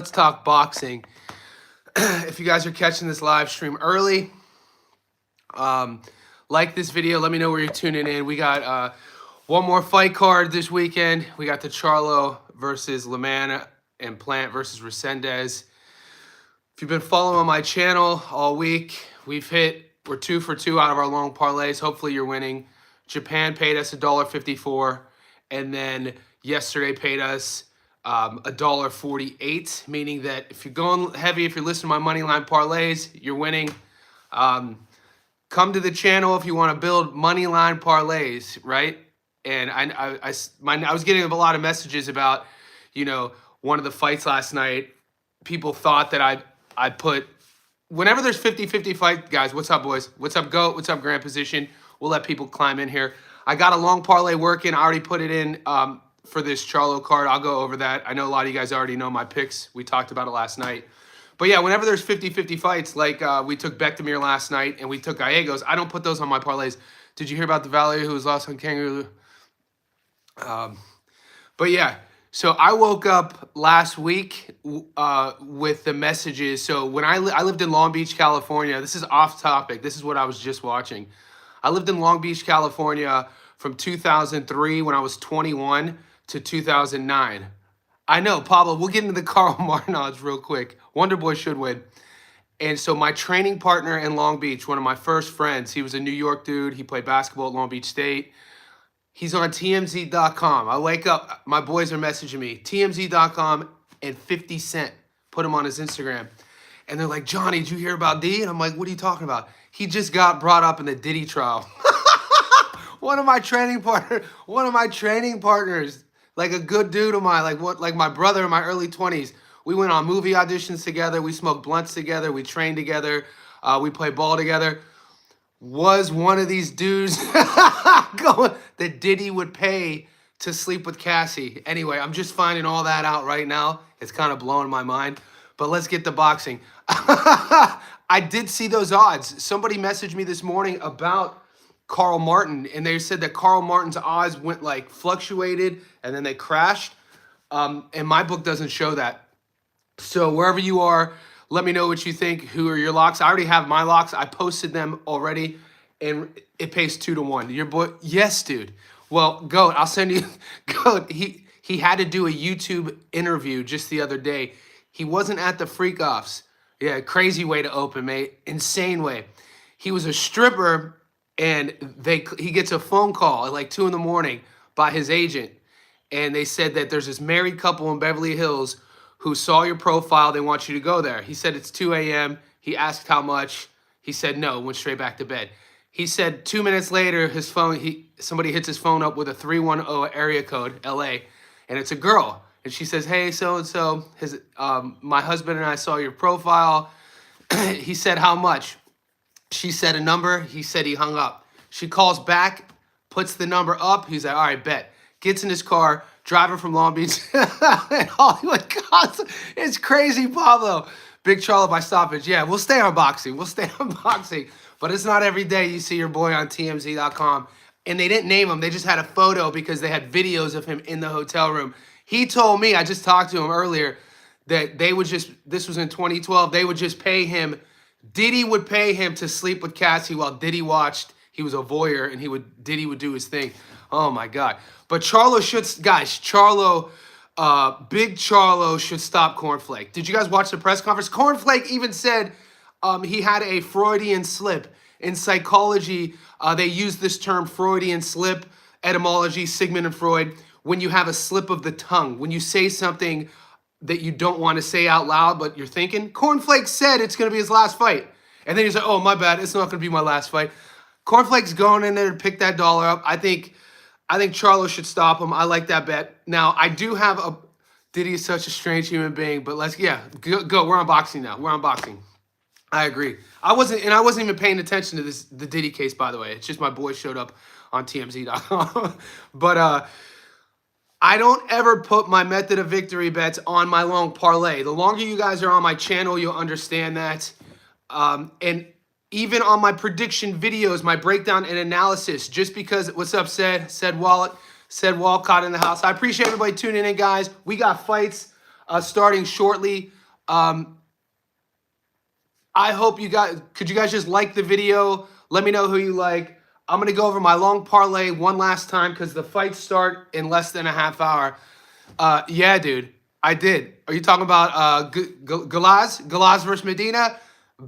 Let's talk boxing. If you guys are catching this live stream early, um, like this video. Let me know where you're tuning in. We got one more fight card this weekend. We got the Charlo versus Laman and Plant versus Resendez. If you've been following my channel all week, we're 2 for 2 out of our long parlays. Hopefully you're winning. Japan paid us $1.54, and then yesterday paid us $1.48, meaning that if you're going heavy, if you're listening to my money line parlays, you're winning. Come to the channel if you want to build money line parlays, right? And I was getting a lot of messages about, one of the fights last night. People thought that I put, whenever there's 50-50 fight, guys, what's up, boys? What's up, GOAT? What's up, Grand Position? We'll let people climb in here. I got a long parlay working. I already put it in for this Charlo card. I'll go over that. I know a lot of you guys already know my picks. We talked about it last night. But yeah, whenever there's 50-50 fights, like we took Bektamir last night and we took Gallegos, I don't put those on my parlays. Did you hear about the Valley who was lost on Kangaroo? But yeah, so I woke up last week with the messages. So when I lived in Long Beach, California, this is off topic. This is what I was just watching. I lived in Long Beach, California from 2003 when I was 21 to 2009. I know, Pablo, we'll get into the Carl Martin odds real quick. Wonder Boy should win. And so my training partner in Long Beach, one of my first friends, he was a New York dude. He played basketball at Long Beach State. He's on TMZ.com. I wake up, my boys are messaging me, TMZ.com and 50 Cent put him on his Instagram. And they're like, Johnny, did you hear about D? And I'm like, what are you talking about? He just got brought up in the Diddy trial. One of my training partners, like a good dude of mine, like my brother in my early 20s. We went on movie auditions together. We smoked blunts together. We trained together. We played ball together. Was one of these dudes that Diddy would pay to sleep with Cassie. Anyway, I'm just finding all that out right now. It's kind of blowing my mind. But let's get to boxing. I did see those odds. Somebody messaged me this morning about Carl Martin, and they said that Carl Martin's odds went fluctuated and then they crashed. And my book doesn't show that. So wherever you are, let me know what you think. Who are your locks? I already have my locks. I posted them already, and it pays 2-1. Your boy, yes, dude. Well, GOAT, I'll send you. GOAT, he had to do a YouTube interview just the other day. He wasn't at the freak offs. Yeah, crazy way to open, mate. Insane way. He was a stripper, and he gets a phone call at 2 a.m. by his agent, and they said that there's this married couple in Beverly Hills who saw your profile. They want you to go there. He said it's 2 a.m. He asked how much. He said no, went straight back to bed. He said 2 minutes later, his phone, somebody hits his phone up with a 310 area code, LA, and it's a girl. And she says, hey, so-and-so, my husband and I saw your profile. He said, how much? She said a number. He said he hung up. She calls back, puts the number up. He's like, all right, bet. Gets in his car, driving from Long Beach and Hollywood. It's crazy, Pablo. Big Charlo by stoppage. Yeah, we'll stay on boxing. But it's not every day you see your boy on TMZ.com. And they didn't name him. They just had a photo because they had videos of him in the hotel room. He told me, I just talked to him earlier, that this was in 2012, they would just pay him. Diddy would pay him to sleep with Cassie while Diddy watched. He was a voyeur, and Diddy would do his thing. Oh my God. But Charlo Big Charlo should stop Cornflake. Did you guys watch the press conference? Cornflake even said he had a Freudian slip. In psychology, they use this term Freudian slip, etymology, Sigmund and Freud, when you have a slip of the tongue, when you say something that you don't want to say out loud, but you're thinking. Cornflake said it's going to be his last fight. And then he's like, oh, my bad, it's not going to be my last fight. Cornflake's going in there to pick that dollar up. I think Charlo should stop him. I like that bet. Now, I do have Diddy is such a strange human being, but go. We're on boxing now. We're on boxing. I agree. I wasn't even paying attention to the Diddy case, by the way. It's just my boy showed up on TMZ.com. But I don't ever put my method of victory bets on my long parlay. The longer you guys are on my channel, you'll understand that. And even on my prediction videos, my breakdown and analysis, just because, what's up, said Walcott in the house. I appreciate everybody tuning in, guys. We got fights. starting shortly. I hope you guys, could you guys just like the video? Let me know who you like. I'm going to go over my long parlay one last time because the fights start in less than a half hour. Yeah, dude, I did. Are you talking about Galaz? Galaz versus Medina?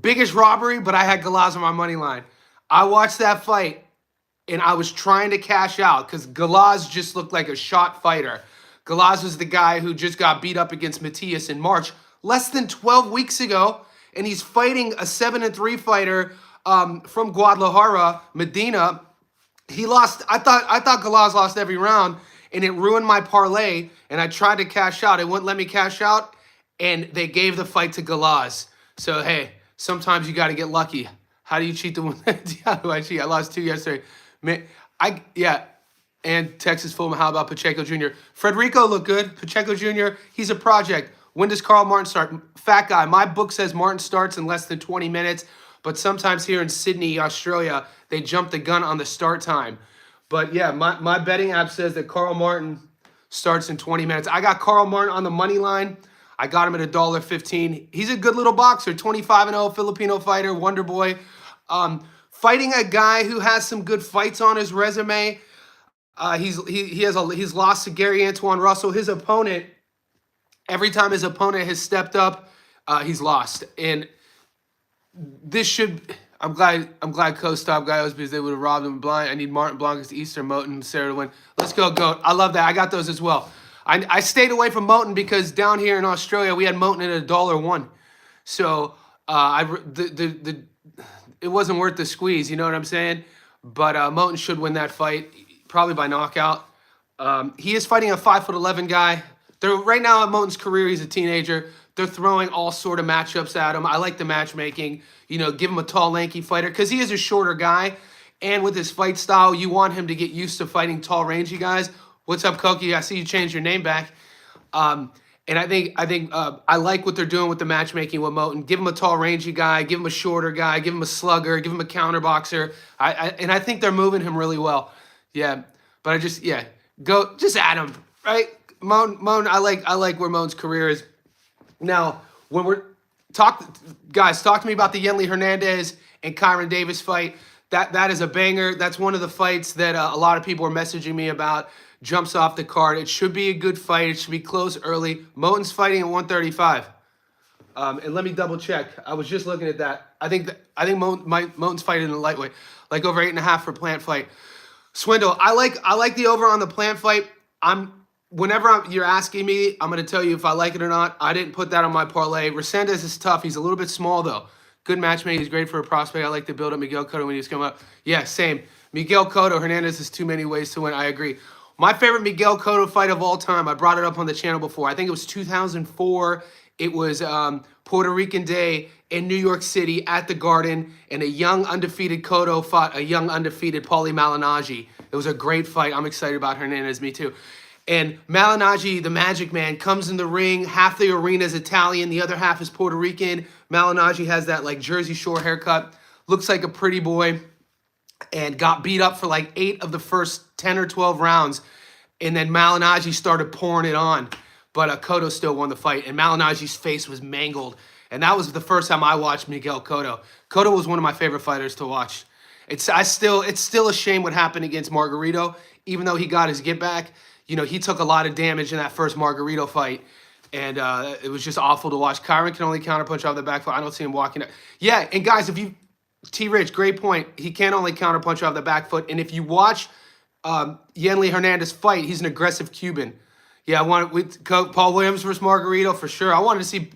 Biggest robbery, but I had Galaz on my money line. I watched that fight and I was trying to cash out because Galaz just looked like a shot fighter. Galaz was the guy who just got beat up against Matias in March, less than 12 weeks ago, and he's fighting a 7-3 fighter from Guadalajara, Medina. He lost. I thought Galaz lost every round, and it ruined my parlay. And I tried to cash out. It wouldn't let me cash out, and they gave the fight to Galaz. So hey, sometimes you got to get lucky. How do you cheat the? How do I cheat? I lost 2 yesterday. Man, yeah. And Texas Fulham. How about Pacheco Jr.? Federico looked good. Pacheco Jr. He's a project. When does Carl Martin start? Fat guy. My book says Martin starts in less than 20 minutes. But sometimes here in Sydney, Australia, they jump the gun on the start time. But yeah, my betting app says that Carl Martin starts in 20 minutes. I got Carl Martin on the money line. I got him at $1.15. He's a good little boxer, 25-0, Filipino fighter, Wonder Boy. Fighting a guy who has some good fights on his resume. He's lost to Gary Antoine Russell. His opponent, every time his opponent has stepped up, he's lost. And this should. I'm glad Coast Top guy was because they would have robbed him blind. I need Martin Blancas, Easter, Moten, Sarah to win. Let's go, GOAT. I love that. I got those as well. I stayed away from Moten because down here in Australia we had Moten at $1.01. So it wasn't worth the squeeze. You know what I'm saying? But Moten should win that fight, probably by knockout. He is fighting a 5'11" guy. Right now in Moten's career, he's a teenager. They're throwing all sort of matchups at him. I like the matchmaking. You know, give him a tall, lanky fighter because he is a shorter guy. And with his fight style, you want him to get used to fighting tall, rangy guys. What's up, Koki? I see you changed your name back. And I think I like what they're doing with the matchmaking with Moten. Give him a tall, rangy guy. Give him a shorter guy. Give him a slugger. Give him a counterboxer. And I think they're moving him really well. Yeah, but go just at him, right? Moten, I like where Moten's career is. Now, when talk to me about the Yenli Hernandez and Kyron Davis fight. That is a banger. That's one of the fights that a lot of people are messaging me about. Jumps off the card. It should be a good fight. It should be close early. Moten's fighting at 135. And let me double check. I was just looking at that. I think Moten's fighting in the lightweight, like over 8.5 for Plant fight. Swindle. I like the over on the Plant fight. You're asking me, I'm going to tell you if I like it or not. I didn't put that on my parlay. Resendez is tough. He's a little bit small, though. Good matchmate. He's great for a prospect. I like to build up Miguel Cotto when he's coming up. Yeah, same. Miguel Cotto, Hernandez is too many ways to win. I agree. My favorite Miguel Cotto fight of all time, I brought it up on the channel before. I think it was 2004. It was Puerto Rican Day in New York City at the Garden, and a young undefeated Cotto fought a young undefeated Paulie Malignaggi. It was a great fight. I'm excited about Hernandez. Me too. And Malignaggi, the Magic Man, comes in the ring. Half the arena is Italian. The other half is Puerto Rican. Malignaggi has that like Jersey Shore haircut. Looks like a pretty boy. And got beat up for like 8 of the first 10 or 12 rounds. And then Malignaggi started pouring it on. But Cotto still won the fight. And Malignaggi's face was mangled. And that was the first time I watched Miguel Cotto. Cotto was one of my favorite fighters to watch. It's still a shame what happened against Margarito. Even though he got his get back. You know, he took a lot of damage in that first Margarito fight. And it was just awful to watch. Kyron can only counterpunch off the back foot. I don't see him walking. Yeah, and guys, T-Rich, great point. He can only counterpunch off the back foot. And if you watch Yenli Hernandez fight, he's an aggressive Cuban. Yeah, Paul Williams versus Margarito for sure. I wanted to see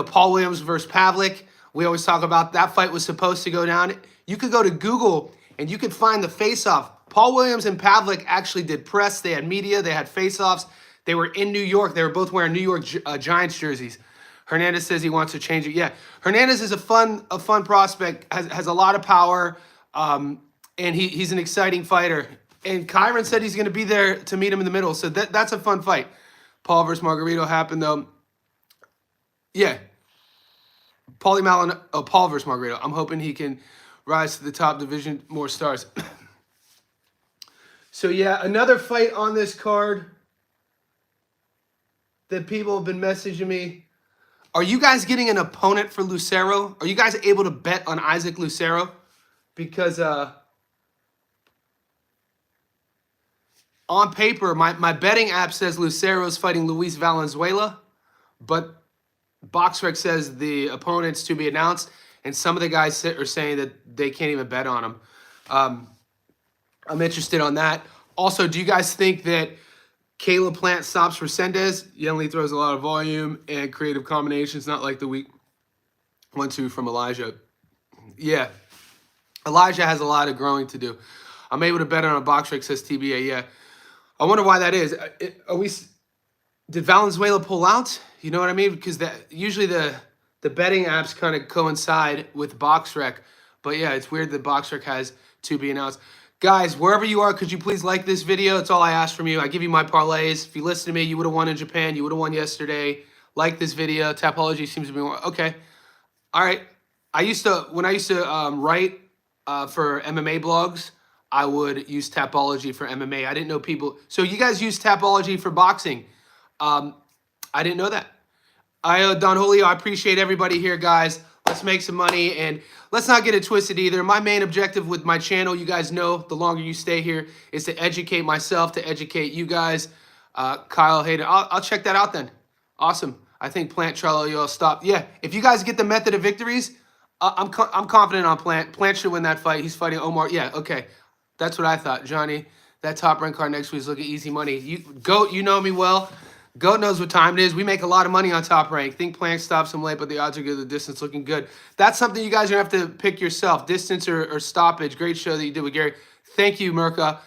Paul Williams versus Pavlik. We always talk about that fight was supposed to go down. You could go to Google and you could find the face-off. Paul Williams and Pavlik actually did press. They had media. They had face-offs. They were in New York. They were both wearing New York Giants jerseys. Hernandez says he wants to change it. Yeah, Hernandez is a fun prospect. Has a lot of power, and he's an exciting fighter. And Kyron said he's going to be there to meet him in the middle. So that's a fun fight. Paul versus Margarito happened though. Yeah, Paul versus Margarito. I'm hoping he can rise to the top division, more stars. So yeah, another fight on this card that people have been messaging me. Are you guys getting an opponent for Lucero? Are you guys able to bet on Isaac Lucero? Because on paper, my betting app says Lucero is fighting Luis Valenzuela, but BoxRec says the opponent's to be announced, and some of the guys are saying that they can't even bet on him. I'm interested on that. Also, do you guys think that Caleb Plant stops Resendez? Yenli throws a lot of volume and creative combinations, not like the weak 1-2 from Elijah. Yeah, Elijah has a lot of growing to do. I'm able to bet on a BoxRec, says TBA. Yeah, I wonder why that is. Did Valenzuela pull out? You know what I mean? Because usually the betting apps kind of coincide with BoxRec. But yeah, it's weird that BoxRec has to be announced. Guys, wherever you are, could you please like this video? It's all I ask from you. I give you my parlays. If you listen to me, you would have won in Japan. You would have won yesterday. Like this video. Tapology seems to be more. Okay. All right. When I used to write for MMA blogs, I would use Tapology for MMA. I didn't know people. So you guys use Tapology for boxing. I didn't know that. Don Julio, I appreciate everybody here, guys. Let's make some money, and let's not get it twisted either. My main objective with my channel, you guys know, the longer you stay here, is to educate myself, to educate you guys. Kyle Hayden, I'll check that out then. Awesome. I think Plant Trello, you'll stop. Yeah, if you guys get the method of victories, I'm confident on Plant. Plant should win that fight. He's fighting Omar. Yeah, okay. That's what I thought. Johnny, that top rank card next week is looking easy money. Goat, you know me well. Goat knows what time it is. We make a lot of money on Top Rank. Think Plant stops him late, but the odds are good. The distance looking good. That's something you guys are going to have to pick yourself. Distance or stoppage. Great show that you did with Gary. Thank you, Mirka.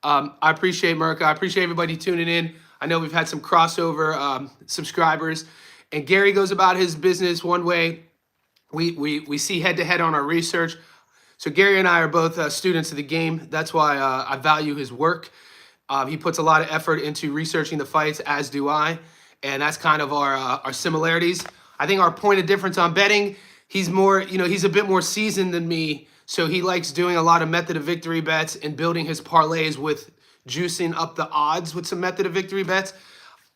I appreciate Mirka. I appreciate everybody tuning in. I know we've had some crossover subscribers. And Gary goes about his business one way. We see head-to-head on our research. So Gary and I are both students of the game. That's why I value his work. He puts a lot of effort into researching the fights, as do I, and that's kind of our similarities. I think our point of difference on betting, he's more, he's a bit more seasoned than me, so he likes doing a lot of method of victory bets and building his parlays with juicing up the odds with some method of victory bets.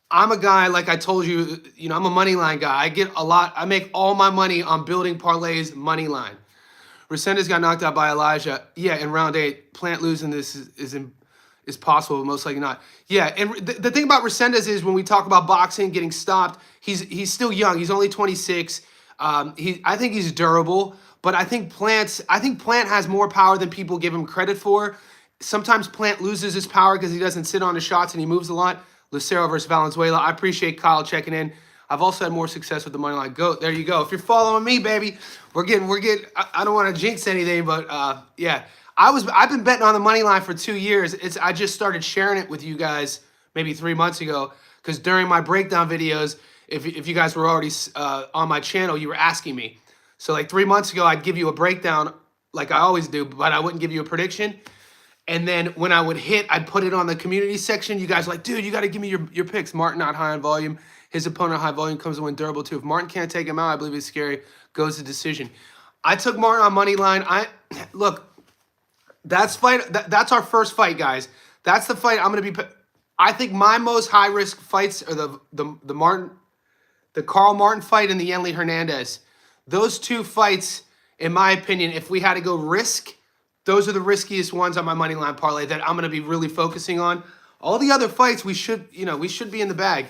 I'm a guy, like I told you, I'm a money line guy. I make all my money on building parlays money line. Resendez got knocked out by Elijah. Yeah, in round 8, Plant losing this is possible, but most likely not. Yeah, and the thing about Resendez is when we talk about boxing, getting stopped, he's still young. He's only 26. I think he's durable, but I think Plant has more power than people give him credit for. Sometimes Plant loses his power because he doesn't sit on his shots and he moves a lot. Lucero versus Valenzuela. I appreciate Kyle checking in. I've also had more success with the moneyline goat. There you go. If you're following me, baby, we're getting. I don't want to jinx anything, but yeah. I've been betting on the money line for 2 years. I just started sharing it with you guys maybe 3 months ago because during my breakdown videos, if you guys were already on my channel, you were asking me. So like 3 months ago, I'd give you a breakdown like I always do, but I wouldn't give you a prediction. And then when I would hit, I'd put it on the community section. You guys were like, dude, you got to give me your picks. Martin not high on volume. His opponent high volume comes to win durable too. If Martin can't take him out, I believe it's scary. Goes to decision. I took Martin on money line. Look. That's our first fight, guys. That's the fight I'm going to be. I think my most high risk fights are the Carl Martin fight and the Yenli Hernandez. Those two fights, in my opinion, if we had to go risk, those are the riskiest ones on my money line parlay that I'm going to be really focusing on. All the other fights we should be in the bag.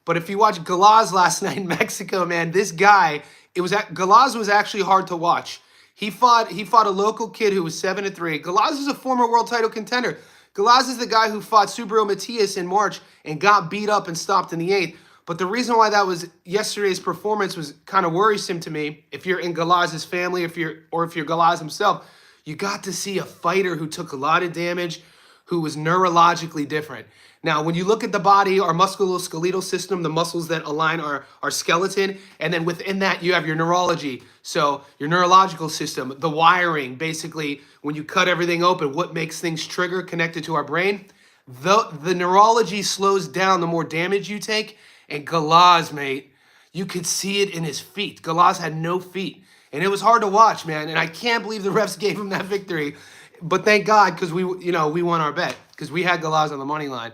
But if you watch Galaz last night in Mexico, man, this guy, Galaz was actually hard to watch. He fought a local kid who was 7-3. Galaz is a former world title contender. Galaz is the guy who fought Subriel Matias in March and got beat up and stopped in the 8th. But the reason why that was yesterday's performance was kind of worrisome to me. If you're in Galaz's family, if you're Galaz himself, you got to see a fighter who took a lot of damage, who was neurologically different. Now, when you look at the body, our musculoskeletal system, the muscles that align our skeleton, and then within that, you have your neurology. So your neurological system, the wiring, basically, when you cut everything open, what makes things trigger connected to our brain? The neurology slows down the more damage you take. And Galaz, mate, you could see it in his feet. Galaz had no feet. And it was hard to watch, man. And I can't believe the refs gave him that victory. But thank God, because we won our bet. Because we had Galaz on the money line.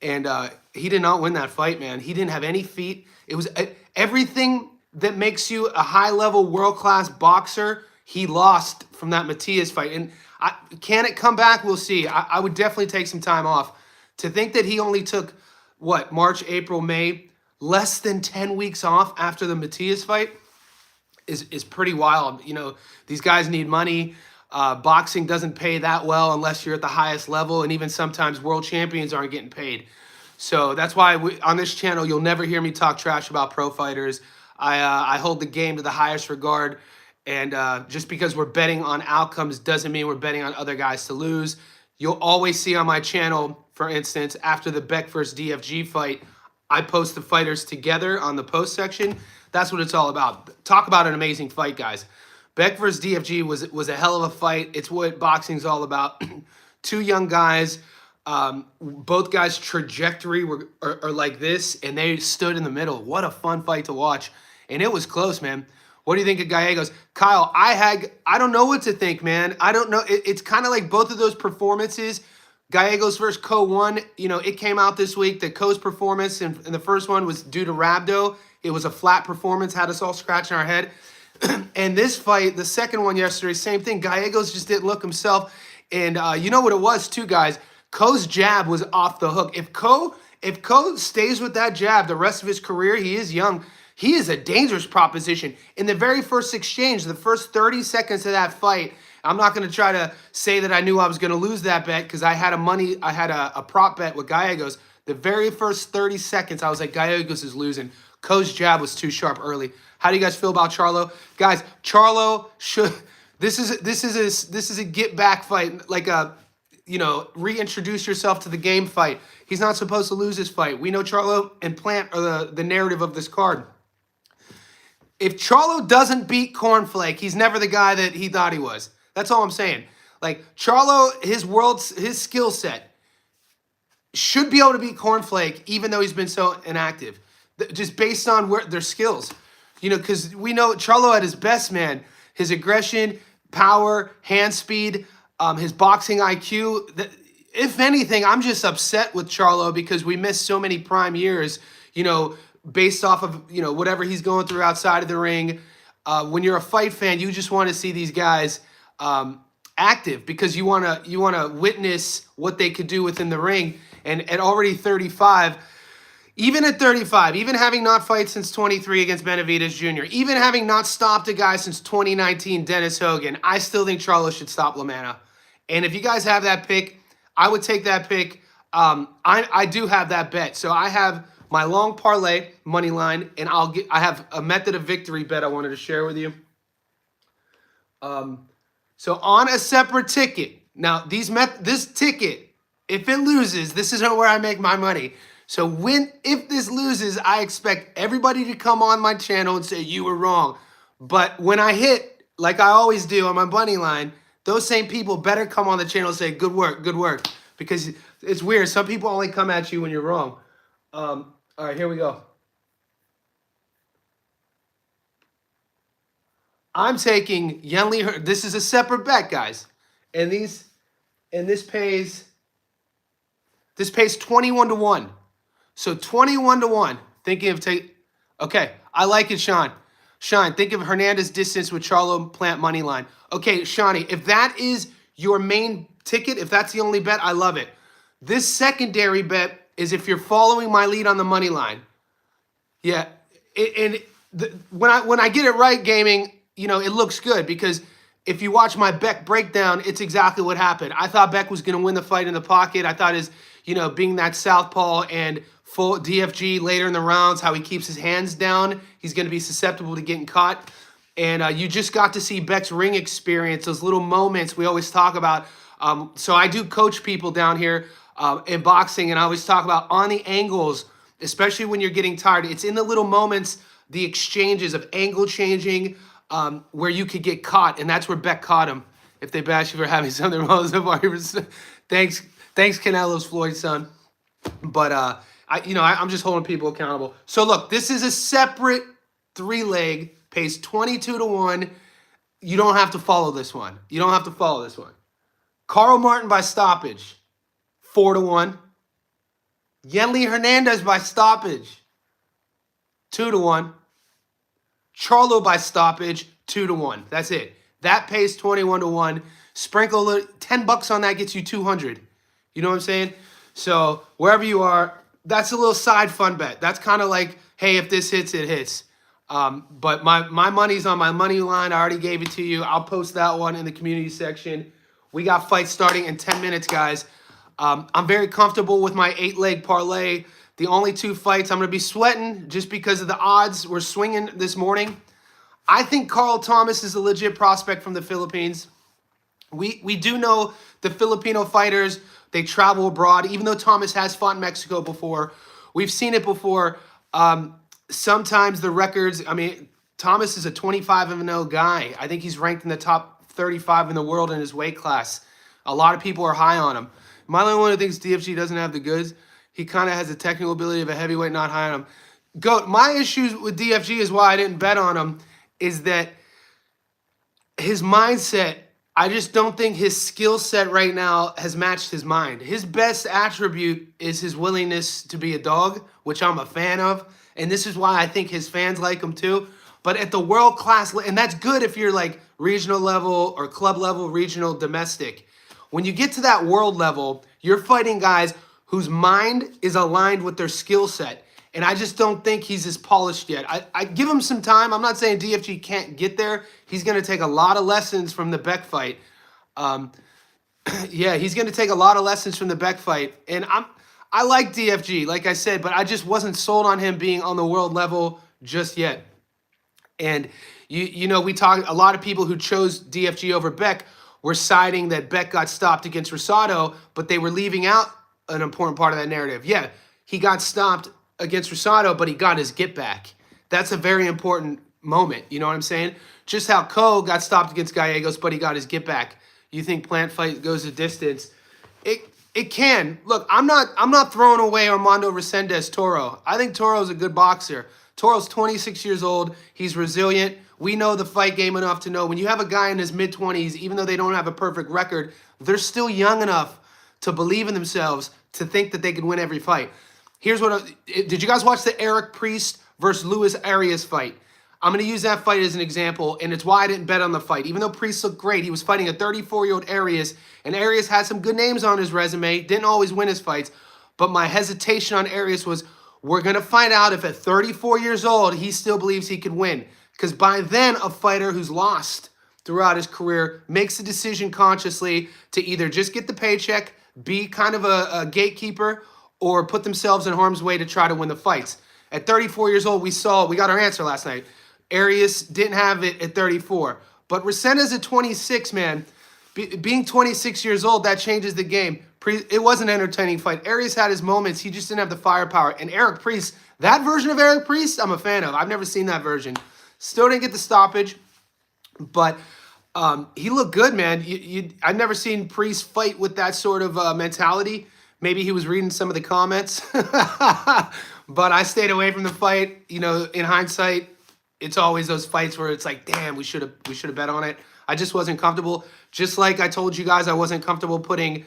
And he did not win that fight, man. He didn't have any feet. It was everything that makes you a high-level, world-class boxer. He lost from that Matias fight. And can it come back? We'll see. I would definitely take some time off. To think that he only took, what, March, April, May, less than 10 weeks off after the Matias fight is pretty wild. You know, these guys need money. Boxing doesn't pay that well unless you're at the highest level, and even sometimes world champions aren't getting paid. So that's why on this channel, you'll never hear me talk trash about pro fighters. I hold the game to the highest regard, and just because we're betting on outcomes doesn't mean we're betting on other guys to lose. You'll always see on my channel, for instance, after the Beck versus DFG fight, I post the fighters together on the post section. That's what it's all about. Talk about an amazing fight, guys. Beck versus DFG was a hell of a fight. It's what boxing's all about. Two young guys, both guys' trajectory are like this, and they stood in the middle. What a fun fight to watch. And it was close, man. What do you think of Gallegos? Kyle, I don't know what to think, man. I don't know. It's kind of like both of those performances. Gallegos versus Ko won. You know, it came out this week that Ko's performance in the first one was due to Rabdo. It was a flat performance, had us all scratching our head. And this fight, the second one yesterday, same thing. Gallegos just didn't look himself. And you know what it was too, guys? Ko's jab was off the hook. If Ko stays with that jab the rest of his career, he is young, he is a dangerous proposition. In the very first exchange, the first 30 seconds of that fight, I'm not going to try to say that I knew I was going to lose that bet because I had a prop bet with Gallegos. The very first 30 seconds, I was like, Gallegos is losing. Ko's jab was too sharp early. How do you guys feel about Charlo? Guys, Charlo should. This is a get back fight, like a, you know, reintroduce yourself to the game fight. He's not supposed to lose this fight. We know Charlo and Plant are the narrative of this card. If Charlo doesn't beat Cornflake, he's never the guy that he thought he was. That's all I'm saying. Like Charlo, his skill set should be able to beat Cornflake, even though he's been so inactive, just based on their skills. You know, because we know Charlo at his best, man. His aggression, power, hand speed, his boxing IQ. If anything, I'm just upset with Charlo because we missed so many prime years, you know, based off of, you know, whatever he's going through outside of the ring. When you're a fight fan, you just want to see these guys active because you want to witness what they could do within the ring. And at already 35, even at 35, even having not fight since 23 against Benavidez Jr., even having not stopped a guy since 2019, Dennis Hogan, I still think Charlo should stop LaManna. And if you guys have that pick, I would take that pick. I do have that bet. So I have my long parlay money line, and I have a method of victory bet I wanted to share with you. So on a separate ticket. Now, this ticket, if it loses, this isn't where I make my money. So if this loses, I expect everybody to come on my channel and say you were wrong. But when I hit, like I always do on my money line, those same people better come on the channel and say good work, because it's weird. Some people only come at you when you're wrong. All right, here we go. I'm taking Yenli. This is a separate bet, guys, and this pays 21-1. So 21-1. Thinking of okay, I like it, Sean. Sean, think of Hernandez distance with Charlo Plant money line. Okay, Shawnee, if that is your main ticket, if that's the only bet, I love it. This secondary bet is if you're following my lead on the money line. Yeah, when I get it right, gaming, you know, it looks good because if you watch my Beck breakdown, it's exactly what happened. I thought Beck was going to win the fight in the pocket. I thought his, you know, being that southpaw and full DFG later in the rounds, how he keeps his hands down, he's going to be susceptible to getting caught. And you just got to see Beck's ring experience, those little moments we always talk about. So I do coach people down here in boxing, and I always talk about on the angles, especially when you're getting tired. It's in the little moments, the exchanges of angle changing, where you could get caught, and that's where Beck caught him. If they bash you for having something wrong, thanks, Canelo's Floyd son. But I'm just holding people accountable. So look, this is a separate 3-leg, pays 22-1. You don't have to follow this one. Carl Martin by stoppage, 4-1. Yenli Hernandez by stoppage, 2-1. Charlo by stoppage, 2-1. That's it. That pays 21-1. Sprinkle $10 on that gets you 200. You know what I'm saying? So wherever you are, that's a little side fun bet. That's kind of like, hey, if this hits, it hits. But my money's on my money line. I already gave it to you. I'll post that one in the community section. We got fights starting in 10 minutes, guys. I'm very comfortable with my 8-leg parlay. The only 2 fights I'm going to be sweating just because of the odds we're swinging this morning. I think Carl Thomas is a legit prospect from the Philippines. We do know the Filipino fighters, they travel abroad. Even though Thomas has fought in Mexico before, we've seen it before. Sometimes the records, I mean, Thomas is a 25-0 guy. I think he's ranked in the top 35 in the world in his weight class. A lot of people are high on him. My only one who thinks DFG doesn't have the goods, he kind of has the technical ability of a heavyweight, not high on him. My issues with DFG is why I didn't bet on him, is that his mindset, I just don't think his skill set right now has matched his mind. His best attribute is his willingness to be a dog, which I'm a fan of. And this is why I think his fans like him too. But at the world class, and that's good if you're like regional level or club level, regional, domestic. When you get to that world level, you're fighting guys whose mind is aligned with their skill set. And I just don't think he's as polished yet. I give him some time. I'm not saying DFG can't get there. He's going to take a lot of lessons from the Beck fight. Yeah, he's going to take a lot of lessons from the Beck fight. And I like DFG, like I said, but I just wasn't sold on him being on the world level just yet. And, you know, we talked, a lot of people who chose DFG over Beck were citing that Beck got stopped against Rosado, but they were leaving out an important part of that narrative. Yeah, he got stopped against Rosado, but he got his get back. That's a very important moment. You know what I'm saying? Just how Ko got stopped against Gallegos, but he got his get back. You think Plant fight goes a distance? It can. Look, I'm not throwing away Armando Resendez Toro. I think Toro's a good boxer. Toro's 26 years old. He's resilient. We know the fight game enough to know when you have a guy in his mid-20s, even though they don't have a perfect record, they're still young enough to believe in themselves to think that they can win every fight. Here's what did you guys watch the Eric Priest versus Luis Arias fight? I'm going to use that fight as an example, and it's why I didn't bet on the fight. Even though Priest looked great, he was fighting a 34-year-old Arias, and Arias had some good names on his resume, didn't always win his fights, but my hesitation on Arias was, we're going to find out if at 34 years old, he still believes he could win. Because by then, a fighter who's lost throughout his career makes a decision consciously to either just get the paycheck, be kind of a gatekeeper, or put themselves in harm's way to try to win the fights. At 34 years old, we got our answer last night. Arias didn't have it at 34. But Resendez at 26, man, being 26 years old, that changes the game. It was an entertaining fight. Arias had his moments. He just didn't have the firepower. And Eric Priest, that version of Eric Priest, I'm a fan of. I've never seen that version. Still didn't get the stoppage, but he looked good, man. I've never seen Priest fight with that sort of mentality. Maybe he was reading some of the comments, but I stayed away from the fight. You know, in hindsight, it's always those fights where it's like, damn, we should have bet on it. I just wasn't comfortable. Just like I told you guys, I wasn't comfortable putting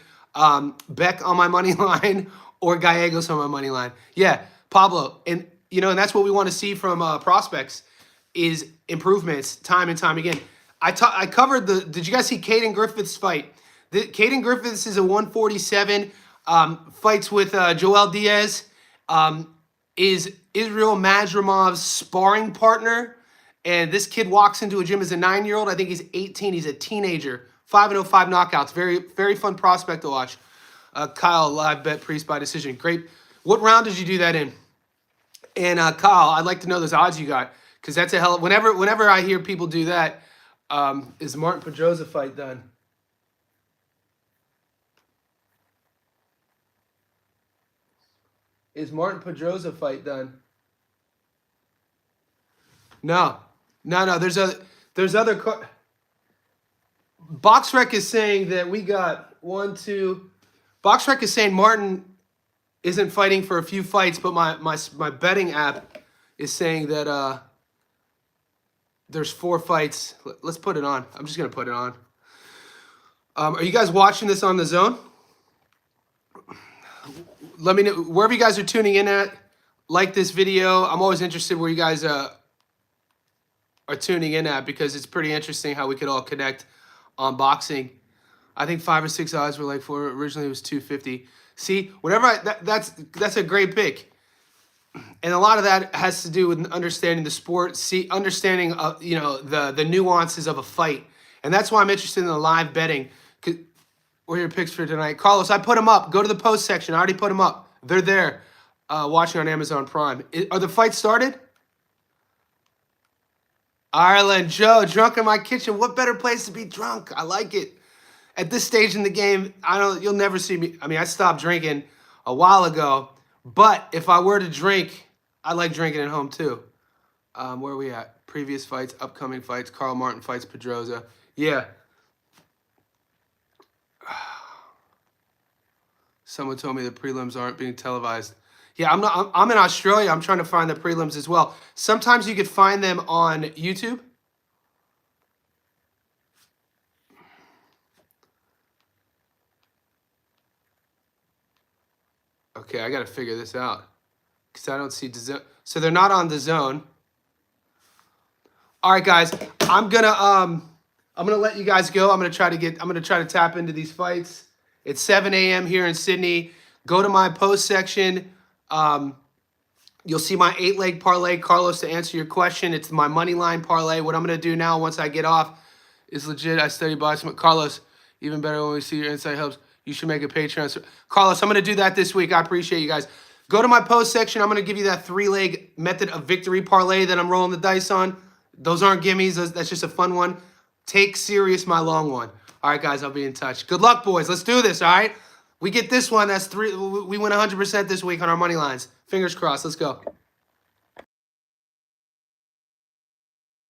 Beck on my money line or Gallegos on my money line. Yeah, Pablo, and you know, and that's what we want to see from prospects is improvements time and time again. I covered did you guys see Caden Griffith's fight? Caden Griffiths is a 147. Fights with Joel Diaz, is Israel Majramov's sparring partner. And this kid walks into a gym as a 9-year-old. I think he's 18. He's a teenager. 5-0, 5 knockouts. Very, very fun prospect to watch. Kyle, live bet Priest by decision. Great. What round did you do that in? And Kyle, I'd like to know those odds you got. Because that's a hell of, whenever I hear people do that, is Martin Pedrosa fight done? Is Martin Pedrosa fight done? No. There's other. BoxRec is saying that we got 1, 2. BoxRec is saying Martin isn't fighting for a few fights, but my betting app is saying that there's 4 fights. Let's put it on. I'm just gonna put it on. Are you guys watching this on the Zone? let me know wherever you guys are tuning in at. Like this video. I'm always interested where you guys are tuning in at, because it's pretty interesting how we could all connect on boxing. I think 5 or 6 odds were like for originally it was 250. See, whenever that's a great pick, and a lot of that has to do with understanding the sport, understanding the nuances of a fight, and that's why I'm interested in the live betting. What are your picks for tonight, Carlos? I put them up. Go to the post section. I already put them up. They're there. Watching on Amazon Prime. Are the fights started? Ireland, Joe, drunk in my kitchen. What better place to be drunk? I like it. At this stage in the game, you'll never see me. I mean, I stopped drinking a while ago, but if I were to drink, I like drinking at home too. Where are we at? Previous fights, upcoming fights, Carl Martin fights Pedroza. Yeah. Someone told me the prelims aren't being televised. Yeah, I'm in Australia. I'm trying to find the prelims as well. Sometimes you could find them on YouTube. Okay, I got to figure this out because I don't see DAZN. So they're not on DAZN. All right, guys, I'm gonna let you guys go. I'm gonna try to tap into these fights. It's 7 a.m. here in Sydney. Go to my post section. You'll see my 8-leg parlay, Carlos, to answer your question. It's my money line parlay. What I'm going to do now once I get off is legit. I study boxing. Carlos, even better when we see your insight helps. You should make a Patreon. Carlos, I'm going to do that this week. I appreciate you guys. Go to my post section. I'm going to give you that 3-leg method of victory parlay that I'm rolling the dice on. Those aren't gimmies. That's just a fun one. Take serious my long one. All right, guys, I'll be in touch. Good luck, boys. Let's do this, all right? We get this one. That's 3. We win 100% this week on our money lines. Fingers crossed. Let's go.